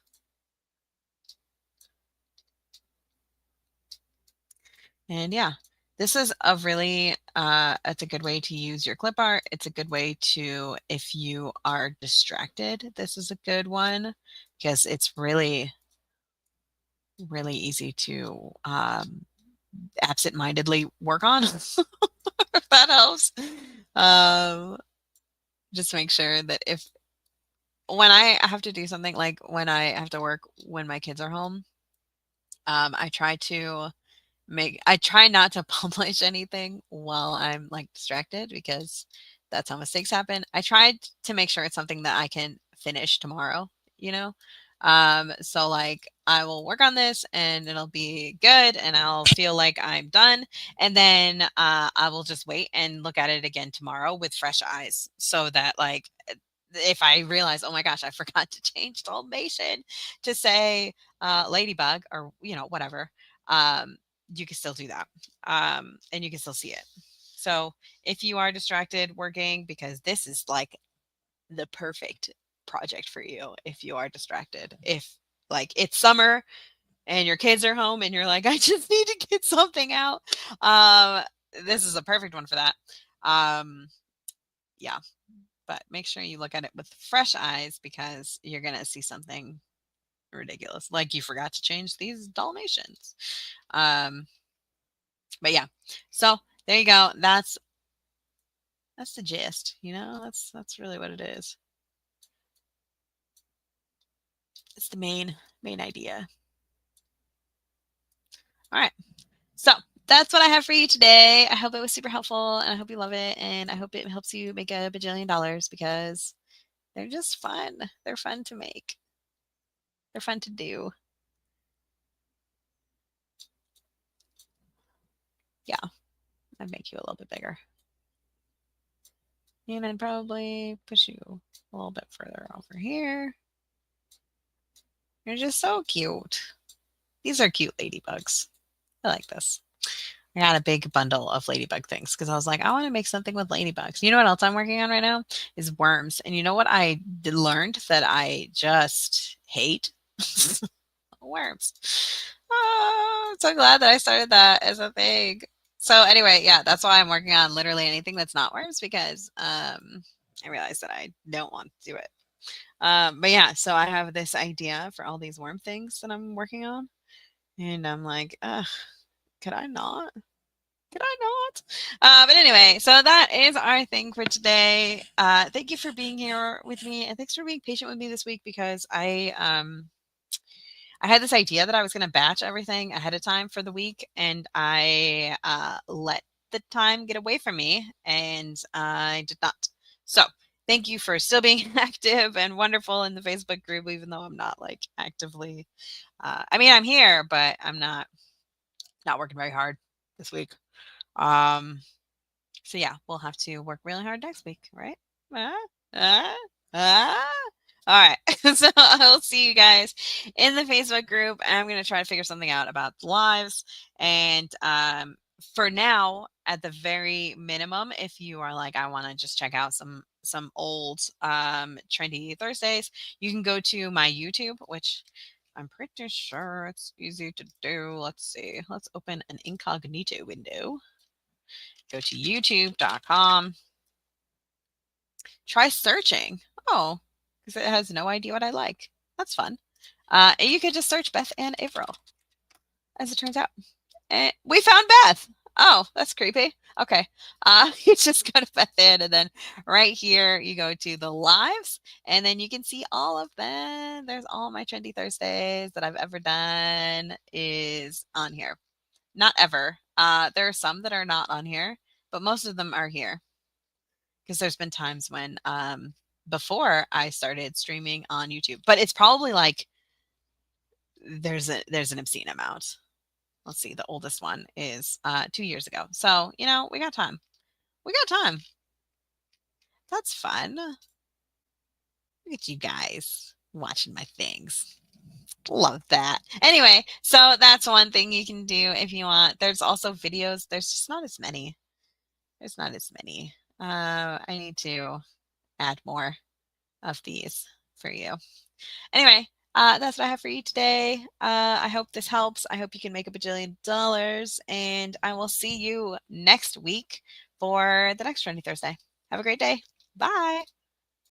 And yeah, this is a really it's a good way to use your clip art. It's a good way to, if you are distracted, this is a good one because it's really, really easy to absent-mindedly work on. If that helps. Um, just make sure that if when I have to do something like when I have to work when my kids are home, I try to I try not to publish anything while I'm like distracted because that's how mistakes happen. I tried to make sure it's something that I can finish tomorrow, you know? So like I will work on this and it'll be good and I'll feel like I'm done. And then I will just wait and look at it again tomorrow with fresh eyes so that like if I realize, oh my gosh, I forgot to change Dalmatian to say ladybug or whatever, you can still do that, and you can still see it. So if you are distracted working, because this is like the perfect project for you, if you are distracted, if like it's summer and your kids are home and you're like, I just need to get something out, this is a perfect one for that. Yeah, but make sure you look at it with fresh eyes because you're gonna see something ridiculous, like you forgot to change these Dalmatians. Um, but yeah, so there you go. That's the gist. That's really what it is. It's the main idea. All right. So that's what I have for you today. I hope it was super helpful and I hope you love it. And I hope it helps you make a bajillion dollars because they're just fun. They're fun to make, they're fun to do. Yeah, I'd make you a little bit bigger. And I'd probably push you a little bit further over here. You're just so cute. These are cute ladybugs. I like this. I got a big bundle of ladybug things because I was like, I want to make something with ladybugs. You know what else I'm working on right now is worms. And you know what I learned that I just hate? Worms. Oh, I'm so glad that I started that as a thing. So anyway, yeah, that's why I'm working on literally anything that's not worms because I realized that I don't want to do it. But yeah, so I have this idea for all these worm things that I'm working on, and I'm like, ugh, could I not? Could I not? But anyway, so that is our thing for today. Thank you for being here with me, and thanks for being patient with me this week because I had this idea that I was going to batch everything ahead of time for the week, and I let the time get away from me, and I did not. So thank you for still being active and wonderful in the Facebook group, even though I'm not like actively. I mean, I'm here, but I'm not working very hard this week. Um, so yeah, we'll have to work really hard next week, right? Ah, ah, ah. All right. So I'll see you guys in the Facebook group. And I'm going to try to figure something out about the lives. And for now, at the very minimum, if you are like, I want to just check out some old trendy Thursdays, you can go to my YouTube, which I'm pretty sure it's easy to do. Let's see. Let's open an incognito window. Go to youtube.com. Try searching. Oh, because it has no idea what I like. That's fun. And you could just search Beth Ann Averill, as it turns out. And we found Beth. Oh, that's creepy. Okay. You just go to Beth Ann, and then right here you go to the lives, and then you can see all of them. There's all my Trendy Thursdays that I've ever done is on here. Not ever. There are some that are not on here, but most of them are here because there's been times when before I started streaming on YouTube, but it's probably like there's an obscene amount. Let's see, the oldest one is 2 years ago. So, we got time. We got time. That's fun. Look at you guys watching my things. Love that. Anyway, so that's one thing you can do if you want. There's also videos. There's just not as many. There's not as many. I need to add more of these for you. Anyway, that's what I have for you today. I hope this helps. I hope you can make a bajillion dollars, and I will see you next week for the next Trendy Thursday. Have a great day. Bye.